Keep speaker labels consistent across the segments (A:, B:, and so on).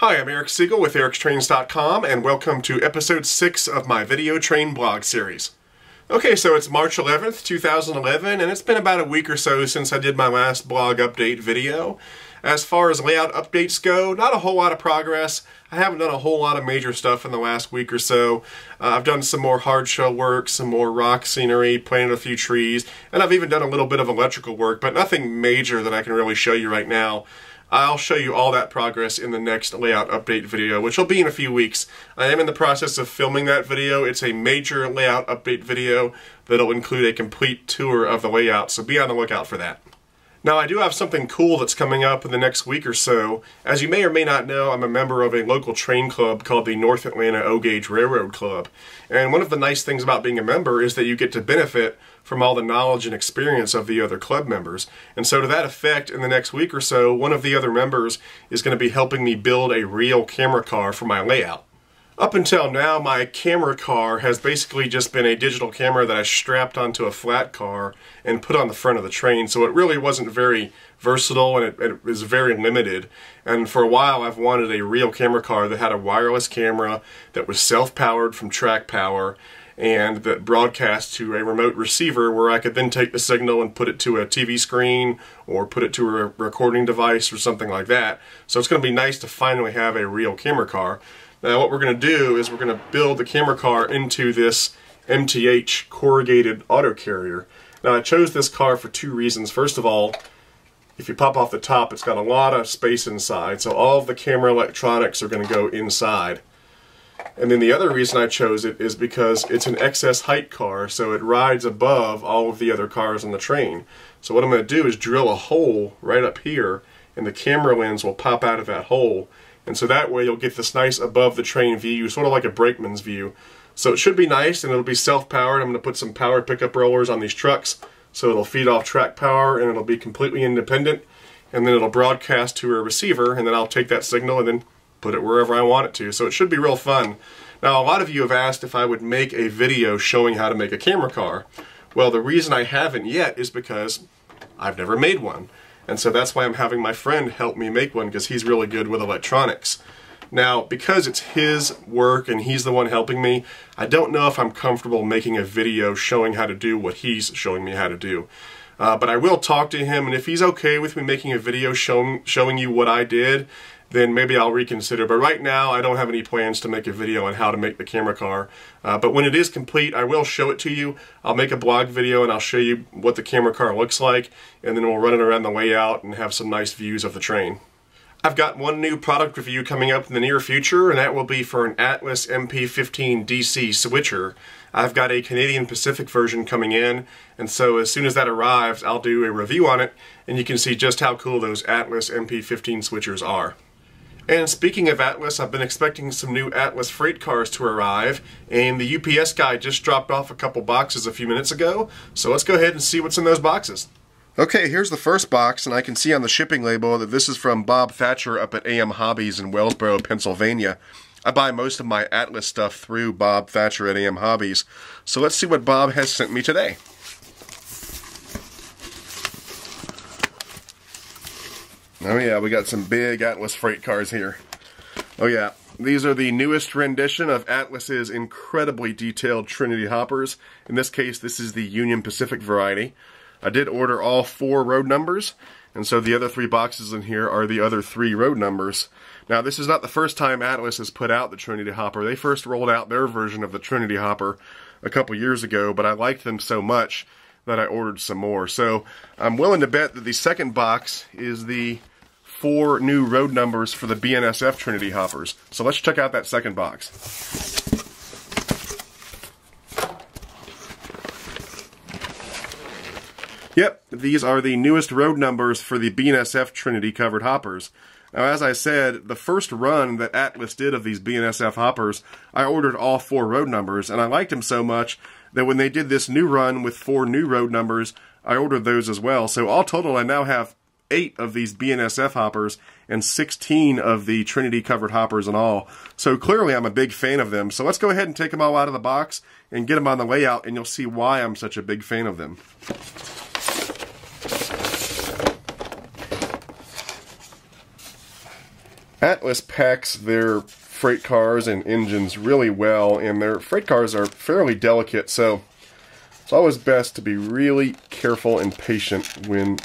A: Hi, I'm Eric Siegel with ericstrains.com and welcome to episode 6 of my video train blog series. Okay, so it's March 11th, 2011, and it's been about a week or so since I did my last blog update video. As far as layout updates go, not a whole lot of progress. I haven't done a whole lot of major stuff in the last week or so. I've done some more hard shell work, some more rock scenery, planted a few trees, and I've even done a little bit of electrical work, but nothing major that I can really show you right now. I'll show you all that progress in the next layout update video, which will be in a few weeks. I am in the process of filming that video. It's a major layout update video that'll include a complete tour of the layout, so be on the lookout for that. Now, I do have something cool that's coming up in the next week or so. As you may or may not know, I'm a member of a local train club called the North Atlanta O-Gauge Railroad Club. And one of the nice things about being a member is that you get to benefit from all the knowledge and experience of the other club members. And so to that effect, in the next week or so, one of the other members is going to be helping me build a real camera car for my layout. Up until now, my camera car has basically just been a digital camera that I strapped onto a flat car and put on the front of the train, so it really wasn't very versatile and it was very limited. And for a while I've wanted a real camera car that had a wireless camera that was self-powered from track power and that broadcast to a remote receiver where I could then take the signal and put it to a TV screen or put it to a recording device or something like that. So it's going to be nice to finally have a real camera car. Now what we're going to do is we're going to build the camera car into this MTH corrugated auto carrier. Now I chose this car for two reasons. First of all, if you pop off the top, it's got a lot of space inside, so all of the camera electronics are going to go inside. And then the other reason I chose it is because it's an excess height car, so it rides above all of the other cars on the train. So what I'm going to do is drill a hole right up here, and the camera lens will pop out of that hole. And so that way you'll get this nice above the train view, sort of like a brakeman's view. So it should be nice, and it'll be self-powered. I'm going to put some power pickup rollers on these trucks so it'll feed off track power and it'll be completely independent. And then it'll broadcast to a receiver, and then I'll take that signal and then put it wherever I want it to. So it should be real fun. Now, a lot of you have asked if I would make a video showing how to make a camera car. Well, the reason I haven't yet is because I've never made one. And so that's why I'm having my friend help me make one, because he's really good with electronics. Now, because it's his work and he's the one helping me, I don't know if I'm comfortable making a video showing how to do what he's showing me how to do. But I will talk to him, and if he's okay with me making a video showing you what I did, then maybe I'll reconsider. But right now, I don't have any plans to make a video on how to make the camera car. But when it is complete, I will show it to you. I'll make a blog video and I'll show you what the camera car looks like, and then we'll run it around the layout and have some nice views of the train. I've got one new product review coming up in the near future, and that will be for an Atlas MP15 DC switcher. I've got a Canadian Pacific version coming in, and so as soon as that arrives, I'll do a review on it, and you can see just how cool those Atlas MP15 switchers are. And speaking of Atlas, I've been expecting some new Atlas freight cars to arrive, and the UPS guy just dropped off a couple boxes a few minutes ago, so let's go ahead and see what's in those boxes. Okay, here's the first box, and I can see on the shipping label that this is from Bob Thatcher up at AM Hobbies in Wellsboro, Pennsylvania. I buy most of my Atlas stuff through Bob Thatcher at AM Hobbies, so let's see what Bob has sent me today. Oh yeah, we got some big Atlas freight cars here. Oh yeah, these are the newest rendition of Atlas's incredibly detailed Trinity hoppers. In this case, this is the Union Pacific variety. I did order all 4 road numbers, and so the other 3 boxes in here are the other 3 road numbers. Now, this is not the first time Atlas has put out the Trinity hopper. They first rolled out their version of the Trinity hopper a couple years ago, but I liked them so much that I ordered some more. So I'm willing to bet that the second box is the 4 new road numbers for the BNSF Trinity hoppers. So let's check out that second box. Yep, these are the newest road numbers for the BNSF Trinity covered hoppers. Now, as I said, the first run that Atlas did of these BNSF hoppers, I ordered all 4 road numbers, and I liked them so much that when they did this new run with 4 new road numbers, I ordered those as well. So all total, I now have 8 of these BNSF hoppers and 16 of the Trinity covered hoppers in all. So clearly I'm a big fan of them. So let's go ahead and take them all out of the box and get them on the layout, and you'll see why I'm such a big fan of them. Atlas packs their freight cars and engines really well, and their freight cars are fairly delicate, so it's always best to be really careful and patient when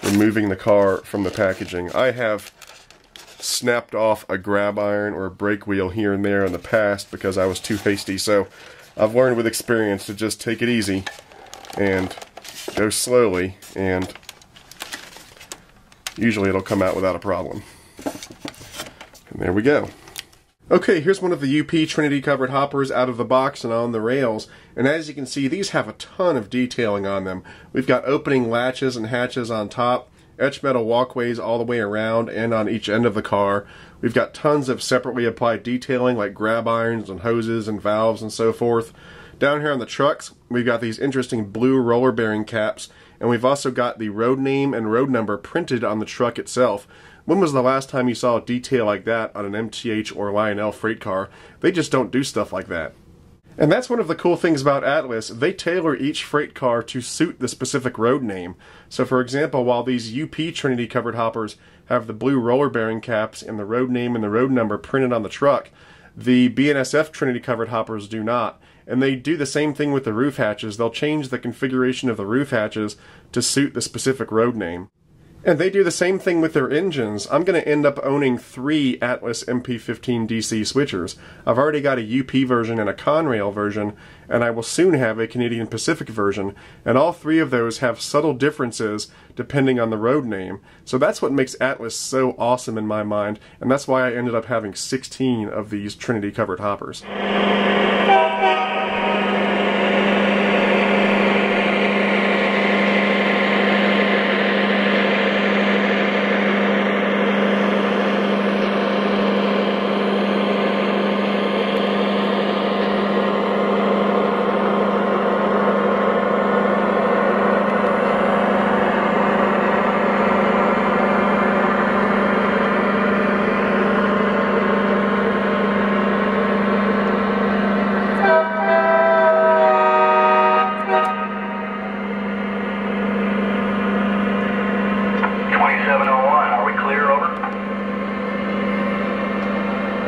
A: removing the car from the packaging. I have snapped off a grab iron or a brake wheel here and there in the past because I was too hasty, so I've learned with experience to just take it easy and go slowly, and usually it'll come out without a problem. And there we go. Okay, here's one of the UP Trinity covered hoppers out of the box and on the rails, and as you can see, these have a ton of detailing on them. We've got opening latches and hatches on top, etched metal walkways all the way around and on each end of the car. We've got tons of separately applied detailing like grab irons and hoses and valves and so forth. Down here on the trucks, we've got these interesting blue roller bearing caps, and we've also got the road name and road number printed on the truck itself. When was the last time you saw a detail like that on an MTH or Lionel freight car? They just don't do stuff like that. And that's one of the cool things about Atlas. They tailor each freight car to suit the specific road name. So for example, while these UP Trinity covered hoppers have the blue roller bearing caps and the road name and the road number printed on the truck, the BNSF Trinity covered hoppers do not. And they do the same thing with the roof hatches. They'll change the configuration of the roof hatches to suit the specific road name. And they do the same thing with their engines. I'm going to end up owning 3 Atlas MP15 DC switchers. I've already got a UP version and a Conrail version, and I will soon have a Canadian Pacific version, and all 3 of those have subtle differences depending on the road name. So that's what makes Atlas so awesome in my mind, and that's why I ended up having 16 of these Trinity covered hoppers.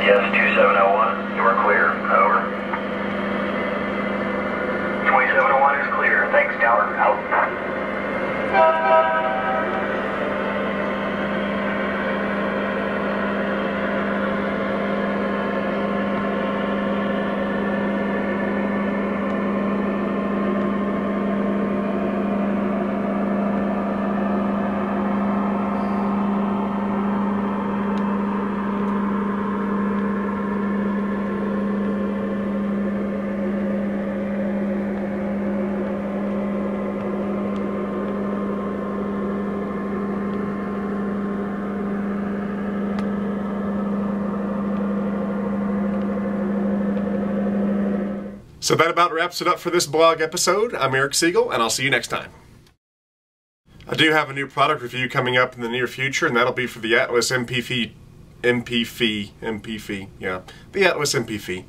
B: Yes, 2701, you are clear. Over. 2701 is clear. Thanks, tower. Out.
A: So that about wraps it up for this blog episode. I'm Eric Siegel, and I'll see you next time. I do have a new product review coming up in the near future, and that'll be for the Atlas MPV, yeah, the Atlas MPV.